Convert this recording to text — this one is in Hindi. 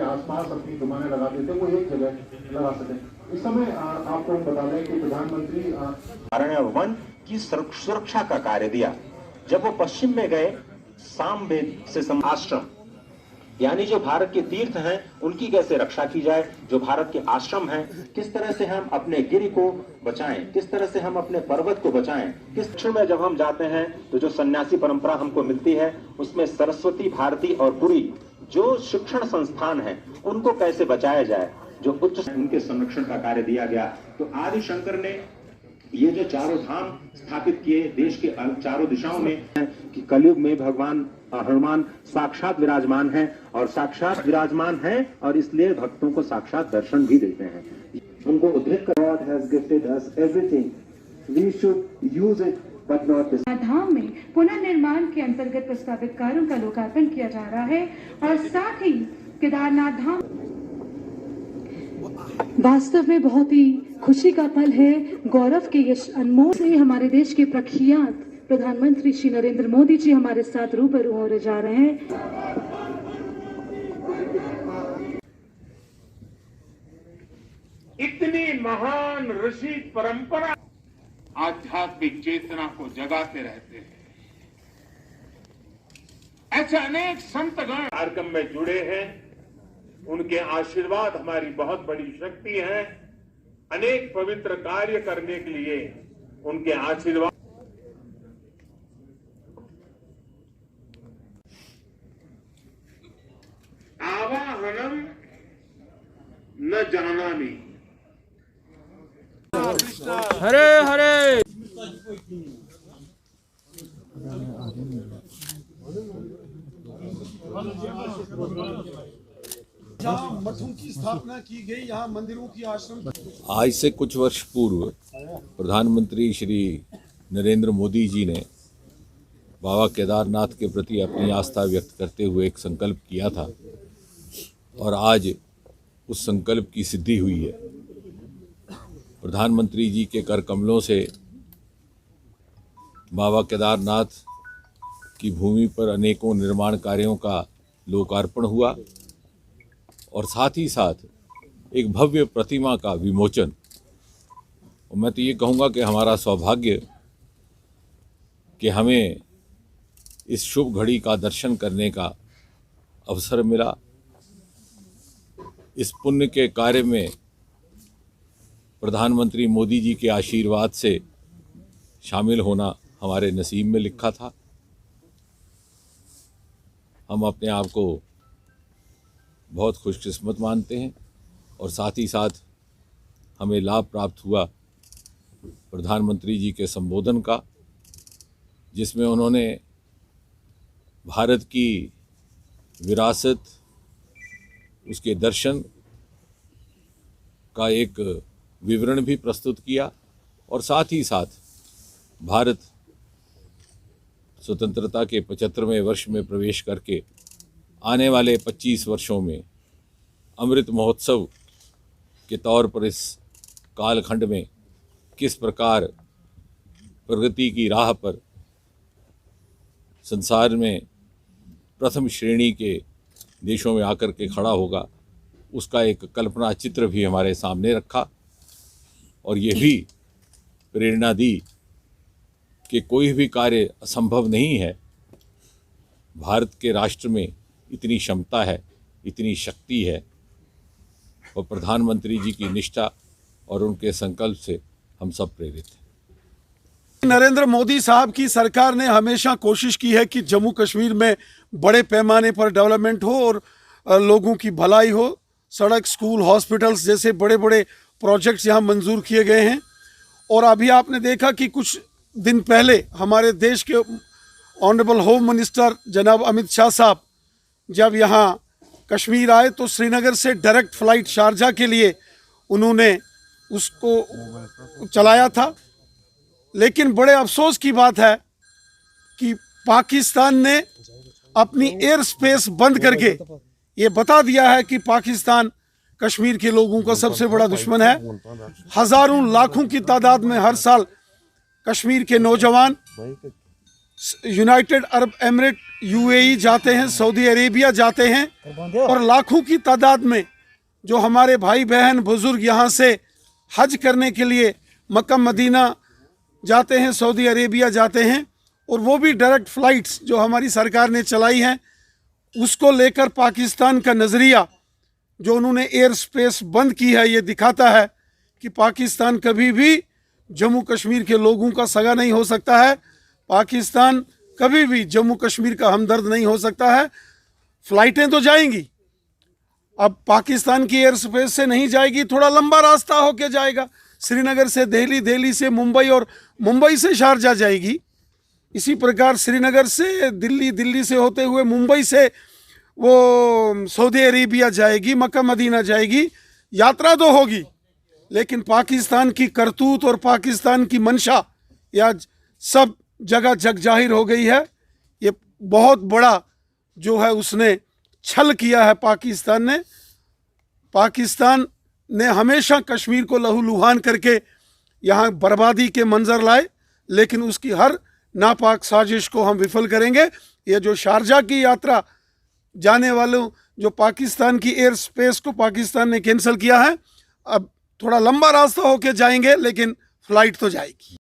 आसपास अपनी दुकानें लगाते थे वो एक जगह लगा सके। इस समय आपको बता दें कि प्रधानमंत्री अरण्य वन की सुरक्षा का कार्य दिया। जब वो पश्चिम में गए, सामवेद से आश्रम, यानी जो भारत के तीर्थ हैं उनकी कैसे रक्षा की जाए, जो भारत के आश्रम हैं किस तरह से हम अपने गिरि को बचाएं, किस तरह से हम अपने पर्वत को बचाएं। किस क्षेत्र में जब हम जाते हैं तो जो सन्यासी परंपरा हमको मिलती है उसमें सरस्वती, भारती और पुरी जो शिक्षण संस्थान हैं उनको कैसे बचाया जाए, जो उच्च उनके संरक्षण का कार्य दिया गया। तो आदि शंकर ने ये जो चारों धाम स्थापित किए देश के चारों दिशाओं में, कि कलयुग में भगवान हनुमान साक्षात विराजमान हैं और साक्षात विराजमान हैं और इसलिए भक्तों को साक्षात दर्शन भी देते हैं। उनको उद्धृत कर God has gifted us everything. We should use it but not this. धाम में पुनर्निर्माण के अंतर्गत प्रस्तावित कार्यों का लोकार्पण किया जा रहा है और साथ ही केदारनाथ धाम वास्तव में बहुत ही खुशी का पल है। गौरव के यश अनमोल से हमारे देश के प्रख्यात प्रधानमंत्री श्री नरेंद्र मोदी जी हमारे साथ रूबरू होने जा रहे हैं। इतनी महान ऋषि परंपरा आध्यात्मिक चेतना को जगाते रहते हैं। ऐसे अनेक संतगण कार्यक्रम में जुड़े हैं, उनके आशीर्वाद हमारी बहुत बड़ी शक्ति है। अनेक पवित्र कार्य करने के लिए उनके आशीर्वाद। आवाहनम न जानामि। हरे हरे। जहाँ मठों की स्थापना की गई, यहाँ मंदिरों की आश्रम। आज से कुछ वर्ष पूर्व प्रधानमंत्री श्री नरेंद्र मोदी जी ने बाबा केदारनाथ के प्रति अपनी आस्था व्यक्त करते हुए एक संकल्प किया था और आज उस संकल्प की सिद्धि हुई है। प्रधानमंत्री जी के कर कमलों से बाबा केदारनाथ की भूमि पर अनेकों निर्माण कार्यों का लोकार्पण हुआ और साथ ही साथ एक भव्य प्रतिमा का विमोचन। और मैं तो ये कहूँगा कि हमारा सौभाग्य कि हमें इस शुभ घड़ी का दर्शन करने का अवसर मिला। इस पुण्य के कार्य में प्रधानमंत्री मोदी जी के आशीर्वाद से शामिल होना हमारे नसीब में लिखा था। हम अपने आप को बहुत खुशकिस्मत मानते हैं और साथ ही साथ हमें लाभ प्राप्त हुआ प्रधानमंत्री जी के संबोधन का, जिसमें उन्होंने भारत की विरासत, उसके दर्शन का एक विवरण भी प्रस्तुत किया और साथ ही साथ भारत स्वतंत्रता के 75वें वर्ष में प्रवेश करके आने वाले 25 वर्षों में अमृत महोत्सव के तौर पर इस कालखंड में किस प्रकार प्रगति की राह पर संसार में प्रथम श्रेणी के देशों में आकर के खड़ा होगा, उसका एक कल्पना चित्र भी हमारे सामने रखा और ये भी प्रेरणा दी कि कोई भी कार्य असंभव नहीं है। भारत के राष्ट्र में इतनी क्षमता है, इतनी शक्ति है और प्रधानमंत्री जी की निष्ठा और उनके संकल्प से हम सब प्रेरित हैं। नरेंद्र मोदी साहब की सरकार ने हमेशा कोशिश की है कि जम्मू कश्मीर में बड़े पैमाने पर डेवलपमेंट हो और लोगों की भलाई हो। सड़क, स्कूल, हॉस्पिटल्स जैसे बड़े बड़े प्रोजेक्ट्स यहाँ मंजूर किए गए हैं। और अभी आपने देखा कि कुछ दिन पहले हमारे देश के ऑनरेबल होम मिनिस्टर जनाब अमित शाह साहब जब यहाँ कश्मीर आए तो श्रीनगर से डायरेक्ट फ़्लाइट शारजा के लिए उन्होंने उसको चलाया था। लेकिन बड़े अफसोस की बात है कि पाकिस्तान ने अपनी एयर स्पेस बंद करके ये बता दिया है कि पाकिस्तान कश्मीर के लोगों का सबसे बड़ा दुश्मन है। हज़ारों लाखों की तादाद में हर साल कश्मीर के नौजवान यूनाइटेड अरब एमिरेट यूएई जाते हैं, सऊदी अरेबिया जाते हैं, और लाखों की तादाद में जो हमारे भाई बहन बुजुर्ग यहाँ से हज करने के लिए मक्का मदीना जाते हैं, सऊदी अरेबिया जाते हैं, और वो भी डायरेक्ट फ़्लाइट्स जो हमारी सरकार ने चलाई हैं, उसको लेकर पाकिस्तान का नज़रिया जो उन्होंने एयर स्पेस बंद की है, ये दिखाता है कि पाकिस्तान कभी भी जम्मू कश्मीर के लोगों का सगा नहीं हो सकता है। पाकिस्तान कभी भी जम्मू कश्मीर का हमदर्द नहीं हो सकता है। फ़्लाइटें तो जाएंगी, अब पाकिस्तान की एयर स्पेस से नहीं जाएगी, थोड़ा लंबा रास्ता होके जाएगा, श्रीनगर से दिल्ली, दिल्ली से मुंबई और मुंबई से शारजा जाएगी। इसी प्रकार श्रीनगर से दिल्ली, दिल्ली से होते हुए मुंबई से वो सऊदी अरेबिया जाएगी, मक्का मदीना जाएगी। यात्रा तो होगी, लेकिन पाकिस्तान की करतूत और पाकिस्तान की मंशा ये आज सब जगह जग जाहिर हो गई है। ये बहुत बड़ा जो है उसने छल किया है पाकिस्तान ने। पाकिस्तान ने हमेशा कश्मीर को लहूलुहान करके यहाँ बर्बादी के मंजर लाए, लेकिन उसकी हर नापाक साजिश को हम विफल करेंगे। ये जो शारजा की यात्रा जाने वालों जो पाकिस्तान की एयर स्पेस को पाकिस्तान ने कैंसिल किया है, अब थोड़ा लंबा रास्ता होके जाएंगे, लेकिन फ़्लाइट तो जाएगी।